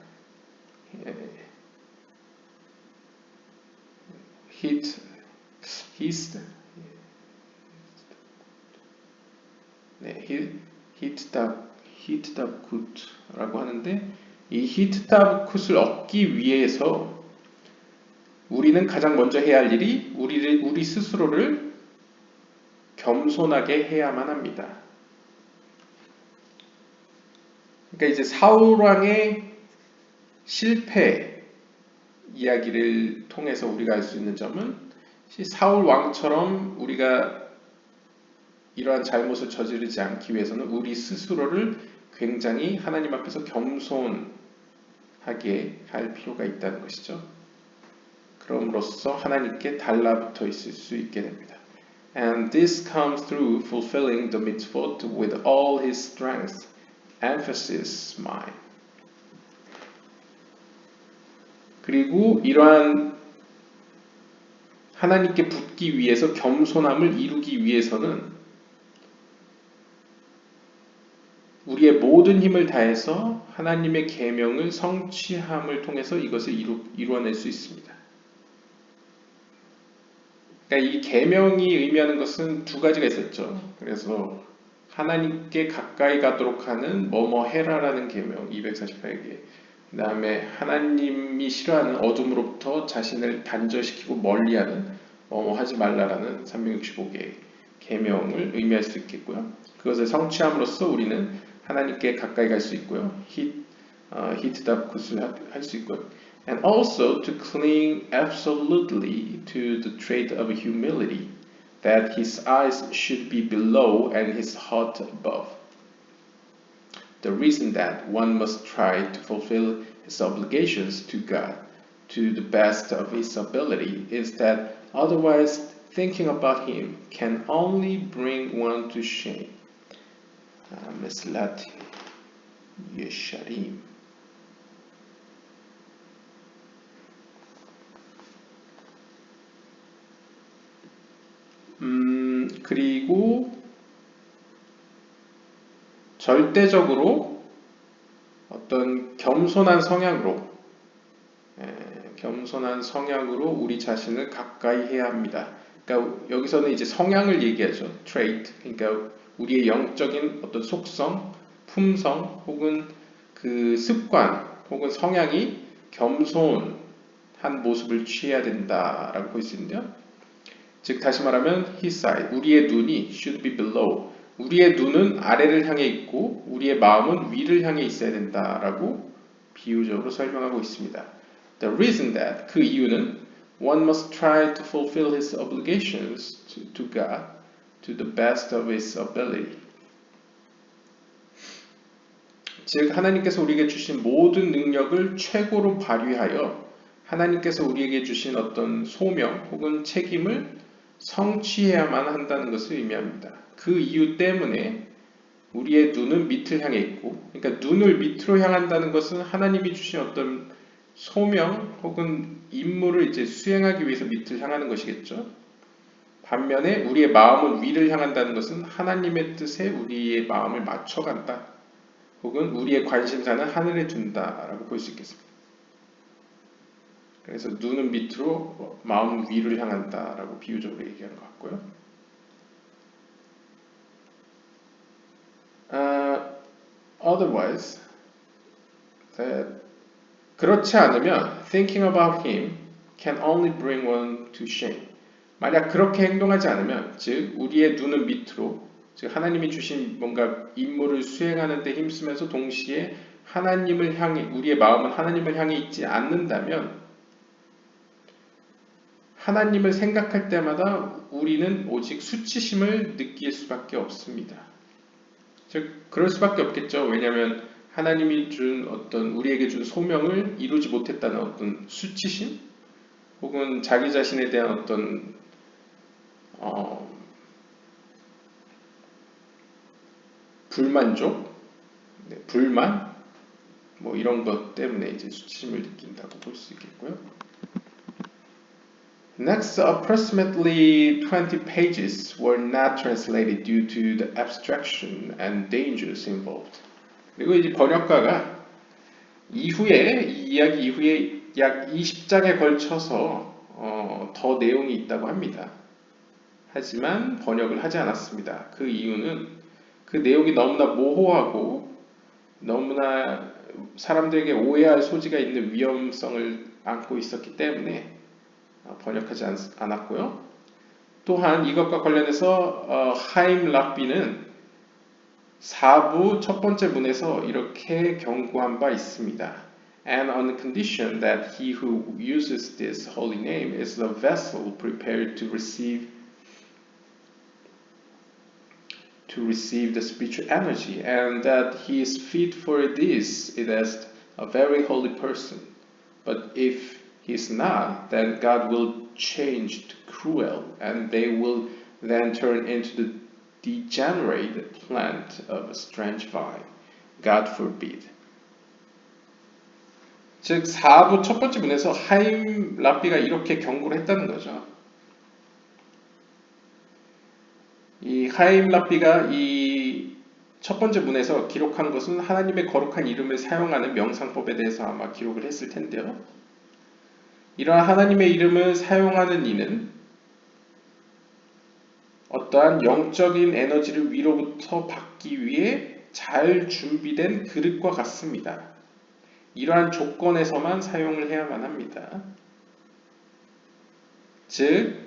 hitdabkut라고 하는데, 이 hitdabkut을 얻기 위해서 우리는 가장 먼저 해야 할 일이 우리 스스로를 겸손하게 해야만 합니다. 그러니까 이제 사울왕의 실패 이야기를 통해서 우리가 알 수 있는 점은, 사울왕처럼 우리가 이러한 잘못을 저지르지 않기 위해서는 우리 스스로를 굉장히 하나님 앞에서 겸손하게 할 필요가 있다는 것이죠. 그럼으로써 하나님께 달라붙어 있을 수 있게 됩니다. And this comes through fulfilling the mitzvot with all his strength, emphasis mine. 그리고 이러한 하나님께 붙기 위해서 겸손함을 이루기 위해서는 우리의 모든 힘을 다해서 하나님의 계명을 성취함을 통해서 이것을 이루어낼 수 있습니다. 그러니까 이 계명이 의미하는 것은 두 가지가 있었죠. 그래서 하나님께 가까이 가도록 하는 뭐뭐 해라라는 계명 248개, 그 다음에 하나님이 싫어하는 어둠으로부터 자신을 단절시키고 멀리하는 뭐뭐 하지 말라라는 365개의 계명을 의미할 수 있겠고요. 그것을 성취함으로써 우리는 하나님께 가까이 갈 수 있고요. hitdabkut을 할 수 있고요. And also to cling absolutely to the trait of humility, that his eyes should be below and his heart above. The reason that one must try to fulfill his obligations to God to the best of his ability is that otherwise thinking about him can only bring one to shame. Meslat Yesharim. 그리고 절대적으로 어떤 겸손한 성향으로 우리 자신을 가까이 해야 합니다. 그러니까 여기서는 이제 성향을 얘기하죠. trait. 그러니까 우리의 영적인 어떤 속성, 품성, 혹은 그 습관, 혹은 성향이 겸손한 모습을 취해야 된다라고 볼 수 있는데요. 즉 다시 말하면 his eye, 우리의 눈이 should be below, 우리의 눈은 아래를 향해 있고 우리의 마음은 위를 향해 있어야 된다라고 비유적으로 설명하고 있습니다. The reason that, 그 이유는 one must try to fulfill his obligations to God to the best of its ability. 즉 하나님께서 우리에게 주신 모든 능력을 최고로 발휘하여 하나님께서 우리에게 주신 어떤 소명 혹은 책임을 성취해야만 한다는 것을 의미합니다. 그 이유 때문에 우리의 눈은 밑을 향해 있고, 그러니까 눈을 밑으로 향한다는 것은 하나님이 주신 어떤 소명 혹은 임무를 이제 수행하기 위해서 밑을 향하는 것이겠죠. 반면에 우리의 마음은 위를 향한다는 것은 하나님의 뜻에 우리의 마음을 맞춰간다. 혹은 우리의 관심사는 하늘에 둔다라고 볼 수 있겠습니다. 그래서 눈은 밑으로, 마음은 위를 향한다라고 비유적으로 얘기하는 것 같고요. Otherwise, 그렇지 않으면 thinking about him can only bring one to shame. 만약 그렇게 행동하지 않으면, 즉 우리의 눈은 밑으로, 즉 하나님이 주신 뭔가 임무를 수행하는 데 힘쓰면서 동시에 하나님을 향해, 우리의 마음은 하나님을 향해 있지 않는다면 하나님을 생각할 때마다 우리는 오직 수치심을 느낄 수밖에 없습니다. 즉 그럴 수밖에 없겠죠. 왜냐하면 하나님이 준 어떤 우리에게 준 소명을 이루지 못했다는 어떤 수치심 혹은 자기 자신에 대한 어떤 불만족, 불만, 뭐 이런 것 때문에 이제 수치심을 느낀다고 볼 수 있겠고요. Next, approximately 20 pages were not translated due to the abstraction and dangers involved. 그리고 이제 번역가가 이후에 이 이야기 이후에 약 20장에 걸쳐서 더 내용이 있다고 합니다. 하지만 번역을 하지 않았습니다. 그 이유는 그 내용이 너무나 모호하고 너무나 사람들에게 오해할 소지가 있는 위험성을 안고 있었기 때문에 번역하지 않았고요. 또한 이것과 관련해서 하임 랍비는 4부 첫 번째 문에서 이렇게 경고한 바 있습니다. And on the condition that he who uses this holy name is the vessel prepared to receive the spiritual energy, and that he is fit for this, it is a very holy person. But if he is not, then God will change to cruel, and they will then turn into the degenerate plant of a strange vine. God forbid. 즉 4부 첫 번째 문에서 하임 랍비가 이렇게 경고를 했다는 거죠. 이 하임 랍비가 이 첫 번째 문에서 기록한 것은 하나님의 거룩한 이름을 사용하는 명상법에 대해서 아마 기록을 했을 텐데요. 이러한 하나님의 이름을 사용하는 이는 어떠한 영적인 에너지를 위로부터 받기 위해 잘 준비된 그릇과 같습니다. 이러한 조건에서만 사용을 해야만 합니다. 즉,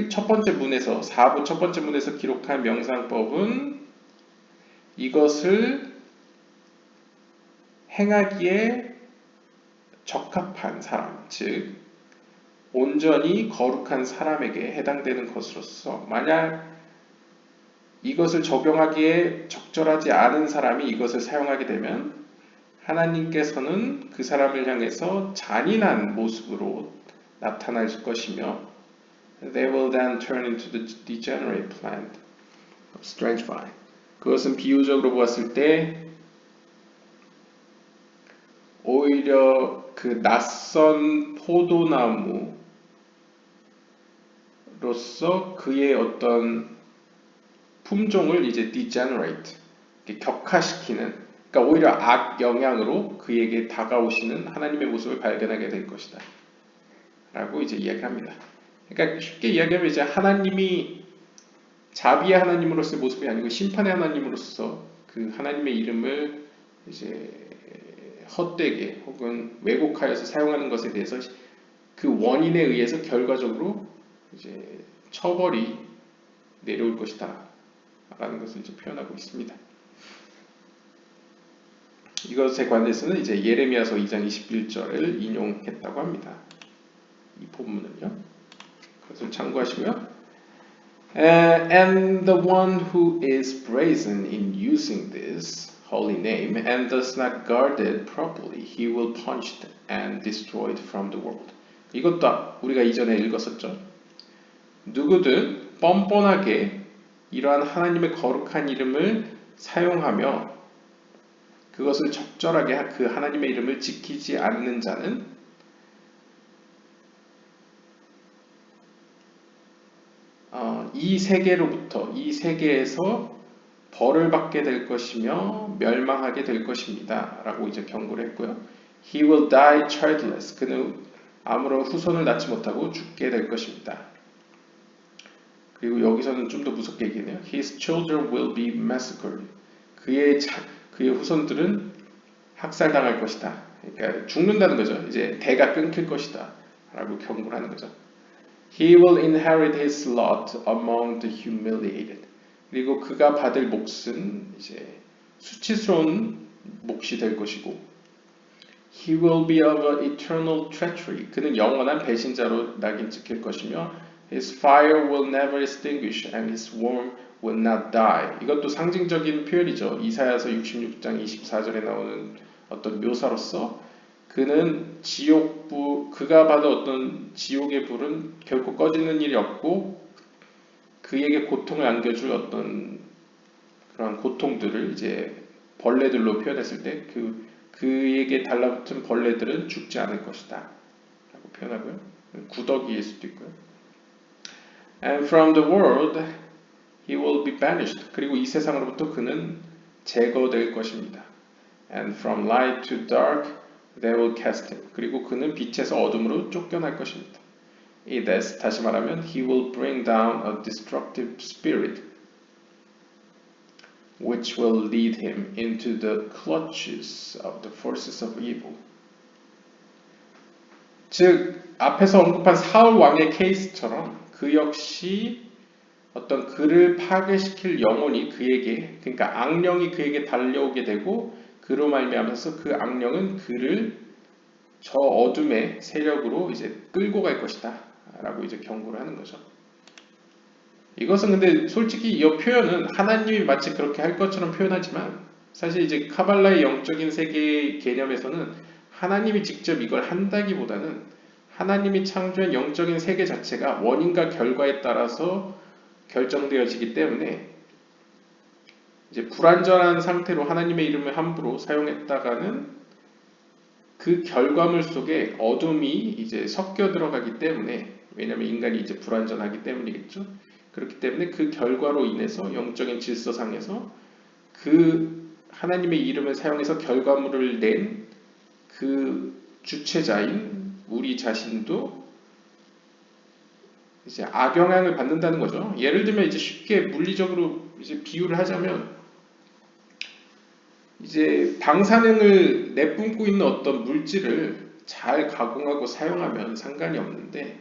첫 번째 문에서 4부 첫 번째 문에서 기록한 명상법은 이것을 행하기에 적합한 사람, 즉 온전히 거룩한 사람에게 해당되는 것으로서 만약 이것을 적용하기에 적절하지 않은 사람이 이것을 사용하게 되면 하나님께서는 그 사람을 향해서 잔인한 모습으로 나타날 것이며 They will then turn into the degenerate plant of strange vine. 그것은 비유적으로 보았을 때 오히려 그 낯선 포도나무로서 그의 어떤 품종을 이제 degenerate, 격화시키는, 그러니까 오히려 악 영향으로 그에게 다가오시는 하나님의 모습을 발견하게 될 것이다. 라고 이제 이야기합니다. 그러니까 쉽게 이야기하면 이제 하나님이 자비의 하나님으로서의 모습이 아니고 심판의 하나님으로서 그 하나님의 이름을 이제 헛되게 혹은 왜곡하여서 사용하는 것에 대해서 그 원인에 의해서 결과적으로 이제 처벌이 내려올 것이다 라는 것을 이제 표현하고 있습니다. 이것에 관해서는 이제 예레미야서 2장 21절을 인용했다고 합니다. 이 본문은요. 그것을 참고하시고요. And the one who is brazen in using this holy name and does not guard it properly, he will punished and destroyed from the world. 이것도 우리가 이전에 읽었었죠. 누구든 뻔뻔하게 이러한 하나님의 거룩한 이름을 사용하며 그것을 적절하게 그 하나님의 이름을 지키지 않는 자는 이 세계로부터 이 세계에서 벌을 받게 될 것이며 멸망하게 될 것입니다. 라고 이제 경고를 했고요. He will die childless. 그는 아무런 후손을 낳지 못하고 죽게 될 것입니다. 그리고 여기서는 좀 더 무섭게 얘기해요. His children will be massacred. 그의 후손들은 학살당할 것이다. 그러니까 죽는다는 거죠. 이제 대가 끊길 것이다. 라고 경고를 하는 거죠. He will inherit his lot among the humiliated. 그리고 그가 받을 몫은 이제 수치스러운 몫이 될 것이고 He will be of eternal treachery. 그는 영원한 배신자로 낙인 찍힐 것이며 His fire will never extinguish and his worm will not die. 이것도 상징적인 표현이죠. 이사야서 66장 24절에 나오는 어떤 묘사로서 그는 그가 받은 어떤 지옥의 불은 결코 꺼지는 일이 없고 그에게 고통을 안겨줄 어떤 그런 고통들을 이제 벌레들로 표현했을 때 그에게 달라붙은 벌레들은 죽지 않을 것이다 라고 표현하고요. 구더기일 수도 있고요. And from the world he will be banished. 그리고 이 세상으로부터 그는 제거될 것입니다. And from light to dark they will cast him. 그리고 그는 빛에서 어둠으로 쫓겨날 것입니다. 다시 말하면 he will bring down a destructive spirit which will lead him into the clutches of the forces of evil. 즉 앞에서 언급한 사울 왕의 케이스처럼 그 역시 어떤 그를 파괴시킬 영혼이 그에게 그러니까 악령이 그에게 달려오게 되고 그로 말미암아서 그 악령은 그를 저 어둠의 세력으로 이제 끌고 갈 것이다 라고 이제 경고를 하는 거죠. 이것은 근데 솔직히 이 표현은 하나님이 마치 그렇게 할 것처럼 표현하지만 사실 이제 카발라의 영적인 세계 개념에서는 하나님이 직접 이걸 한다기보다는 하나님이 창조한 영적인 세계 자체가 원인과 결과에 따라서 결정되어지기 때문에 이제 불완전한 상태로 하나님의 이름을 함부로 사용했다가는 그 결과물 속에 어둠이 이제 섞여 들어가기 때문에 왜냐하면 인간이 이제 불완전하기 때문이겠죠. 그렇기 때문에 그 결과로 인해서 영적인 질서상에서 그 하나님의 이름을 사용해서 결과물을 낸 그 주체자인 우리 자신도 이제 악영향을 받는다는 거죠. 예를 들면 이제 쉽게 물리적으로 이제 비유를 하자면 이제 방사능을 내뿜고 있는 어떤 물질을 잘 가공하고 사용하면 상관이 없는데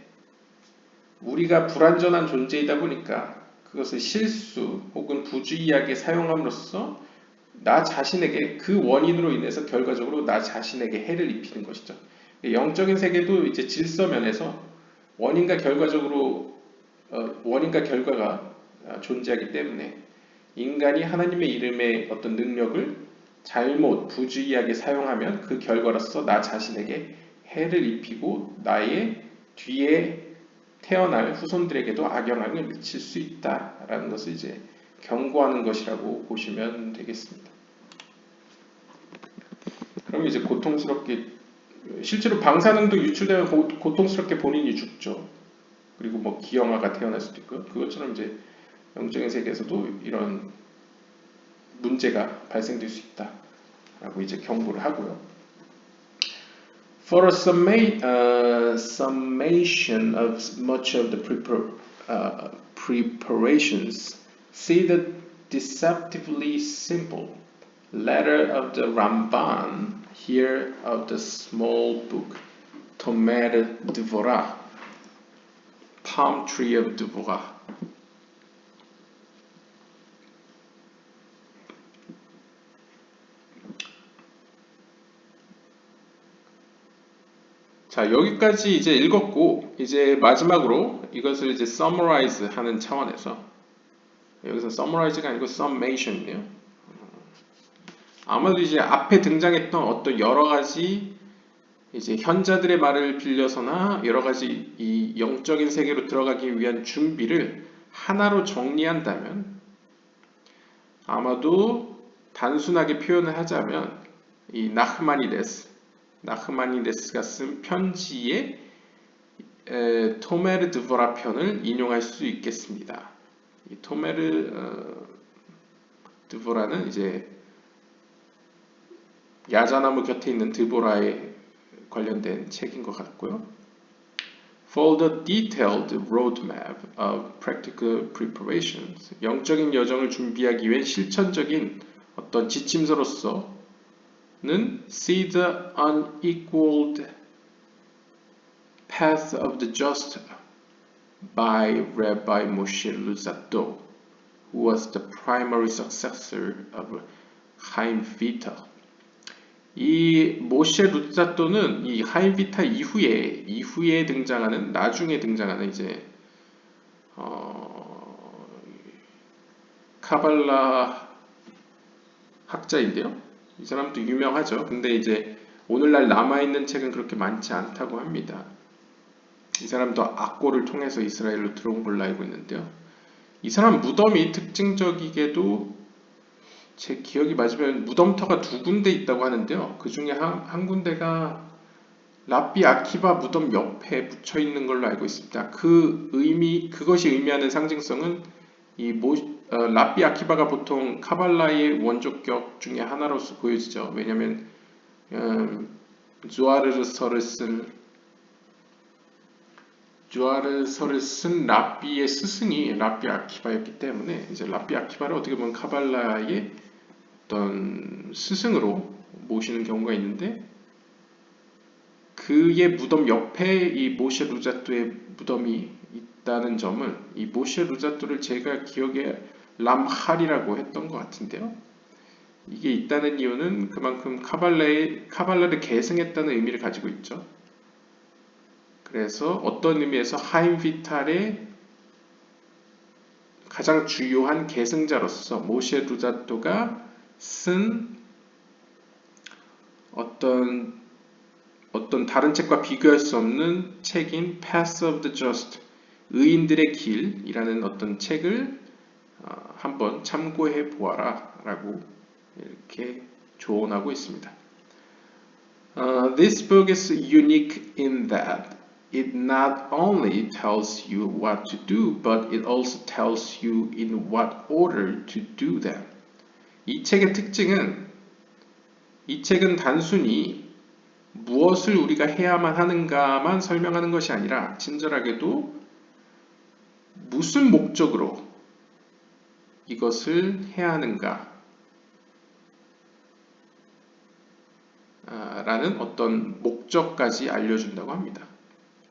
우리가 불완전한 존재이다 보니까 그것을 실수 혹은 부주의하게 사용함으로써 나 자신에게 그 원인으로 인해서 결과적으로 나 자신에게 해를 입히는 것이죠. 영적인 세계도 이제 질서면에서 원인과 결과가 존재하기 때문에 인간이 하나님의 이름의 어떤 능력을 잘못 부주의하게 사용하면 그 결과로서 나 자신에게 해를 입히고 나의 뒤에 태어날 후손들에게도 악영향을 미칠 수 있다라는 것을 이제 경고하는 것이라고 보시면 되겠습니다. 그럼 이제 고통스럽게 실제로 방사능도 유출되면 고통스럽게 본인이 죽죠. 그리고 뭐 기형아가 태어날 수도 있고요. 그것처럼 이제 영적인 세계에서도 이런 문제가 발생될 수 있다라고 이제 경고를 하고요. For a summation of much of the preparations, see the deceptively simple letter of the Ramban here of the small book Tomer Dvorah, Palm Tree of Dvorah. 자, 자, 여기까지 이제 읽었고, 이제 마지막으로 이것을 이제 summarize 하는 차원에서, 여기서 summarize가 아니고 summation이네요. 아마도 이제 앞에 등장했던 어떤 여러 가지 이제 현자들의 말을 빌려서나 여러 가지 이 영적인 세계로 들어가기 위한 준비를 하나로 정리한다면 아마도 단순하게 표현을 하자면 이 나흐마니데스가 쓴 편지의 토메르 드보라 편을 인용할 수 있겠습니다. 이 토메르 드보라는 이제 야자나무 곁에 있는 드보라에 관련된 책인 것 같고요. For the detailed roadmap of practical preparations, 영적인 여정을 준비하기 위한 실천적인 어떤 지침서로서는 See the unequaled path of the just by Rabbi Moshe Luzzatto, who was the primary successor of Chaim Vital. 이 모셰 루자토는 이 하임 비타 이후에 등장하는 나중에 등장하는 이제 카발라 학자인데요. 이 사람도 유명하죠. 근데 이제 오늘날 남아있는 책은 그렇게 많지 않다고 합니다. 이 사람도 악고를 통해서 이스라엘로 들어온 걸로 알고 있는데요. 이 사람 무덤이 특징적이게도 제 기억이 맞으면 무덤터가 두 군데 있다고 하는데요. 그 중에 한 군데가 라비 아키바 무덤 옆에 붙여 있는 걸로 알고 있습니다. 그것이 의미하는 상징성은 라비 아키바가 보통 카발라의 원조격 중에 하나로서 보여지죠. 왜냐하면 주아르서를 쓴 라비의 스승이 라비 아키바였기 때문에 이제 라비 아키바를 어떻게 보면 카발라의 어떤 스승으로 모시는 경우가 있는데 그의 무덤 옆에 이 모셰 루자토의 무덤이 있다는 점은 이 모셰 루자토를 제가 기억에 람할이라고 했던 것 같은데요. 이게 있다는 이유는 그만큼 카발라를 계승했다는 의미를 가지고 있죠. 그래서 어떤 의미에서 하임 비탈의 가장 주요한 계승자로서 모셰 루자토가 쓴 어떤 다른 책과 비교할 수 없는 책인 Path of the Just, 의인들의 길이라는 어떤 책을 한번 참고해 보아라 라고 이렇게 조언하고 있습니다. This book is unique in that it not only tells you what to do, but it also tells you in what order to do them. 이 책의 특징은 이 책은 단순히 무엇을 우리가 해야만 하는가만 설명하는 것이 아니라 친절하게도 무슨 목적으로 이것을 해야 하는가 라는 어떤 목적까지 알려준다고 합니다.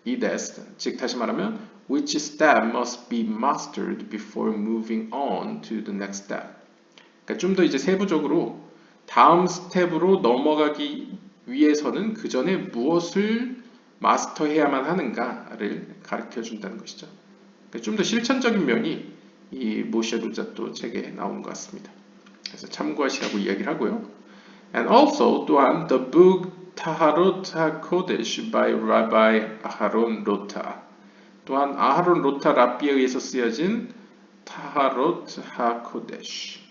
이 test, 즉 다시 말하면 which step must be mastered before moving on to the next step. 그러니까 좀 더 이제 세부적으로 다음 스텝으로 넘어가기 위해서는 그 전에 무엇을 마스터해야만 하는가를 가르쳐 준다는 것이죠. 그러니까 좀 더 실천적인 면이 이 모셰 루자토 책에 나오는 것 같습니다. 그래서 참고하시라고 이야기를 하고요. And also 또한 the book Taharot HaKodesh by Rabbi 아하론 로타, 또한 아하론 로타 랍비에 의해서 쓰여진 Taharot HaKodesh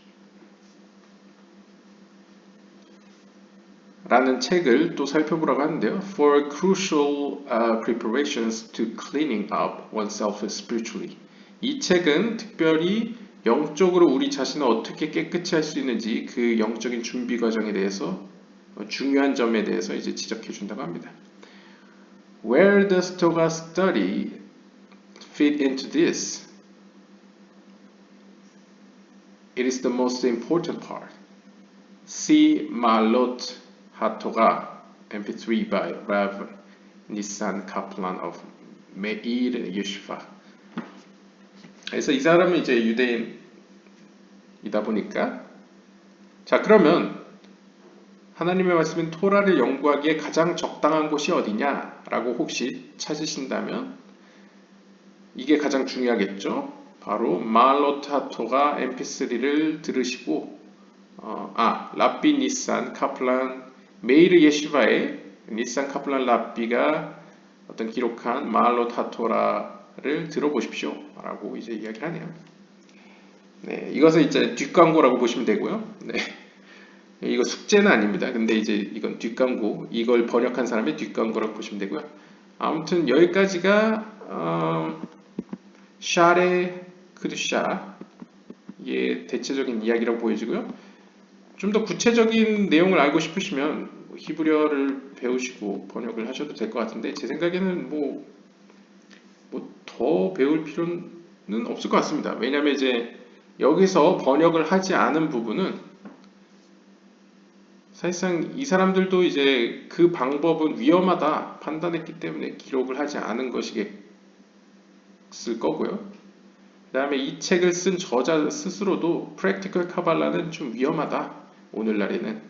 라는 책을 또 살펴보라고 하는데요. For crucial preparations to cleaning up oneself spiritually. 이 책은 특별히 영적으로 우리 자신을 어떻게 깨끗이 할 수 있는지 그 영적인 준비 과정에 대해서 중요한 점에 대해서 이제 지적해 준다고 합니다. Where does Toga study fit into this? It is the most important part. See Malot 하토가 MP3 by Rav Nissan Kaplan of Meir Yeshiva. 그래서 이 사람은 이제 유대인이다 보니까 자 그러면 하나님의 말씀인 토라를 연구하기에 가장 적당한 곳이 어디냐라고 혹시 찾으신다면 이게 가장 중요하겠죠. 바로 말로타토가 mp3를 들으시고 라비 니산 카플란 메이르 예시바의 니산 카플란 라비가 어떤 기록한 말로타토라를 들어보십시오 라고 이제 이야기를 하네요. 네, 이것은 이제 뒷광고라고 보시면 되고요. 네, 이거 숙제는 아닙니다. 근데 이제 이건 뒷광고, 이걸 번역한 사람의 뒷광고라고 보시면 되고요. 아무튼 여기까지가 샤레 크두샤의 대체적인 이야기라고 보여지고요. 좀 더 구체적인 내용을 알고 싶으시면 히브리어를 배우시고 번역을 하셔도 될 것 같은데 제 생각에는 뭐 더 배울 필요는 없을 것 같습니다. 왜냐하면 이제 여기서 번역을 하지 않은 부분은 사실상 이 사람들도 이제 그 방법은 위험하다 판단했기 때문에 기록을 하지 않은 것이겠을 거고요. 그 다음에 이 책을 쓴 저자 스스로도 프랙티컬 카발라는 좀 위험하다 오늘날에는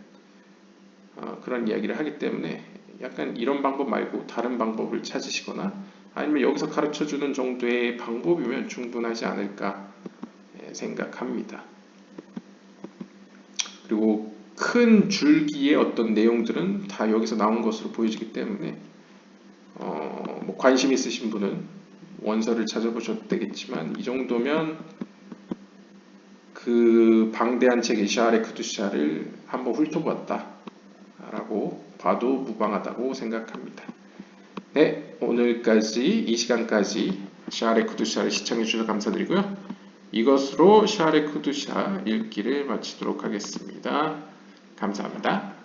그런 이야기를 하기 때문에 약간 이런 방법 말고 다른 방법을 찾으시거나 아니면 여기서 가르쳐주는 정도의 방법이면 충분하지 않을까 생각합니다. 그리고 큰 줄기의 어떤 내용들은 다 여기서 나온 것으로 보여지기 때문에 뭐 관심 있으신 분은 원서를 찾아보셔도 되겠지만 이 정도면 그 방대한 책 이샤레 크두샤를 한번 훑어봤다 라고 봐도 무방하다고 생각합니다. 네, 오늘까지 이 시간까지 샤레 쿠두샤를 시청해 주셔서 감사드리고요. 이것으로 샤레 쿠두샤 읽기를 마치도록 하겠습니다. 감사합니다.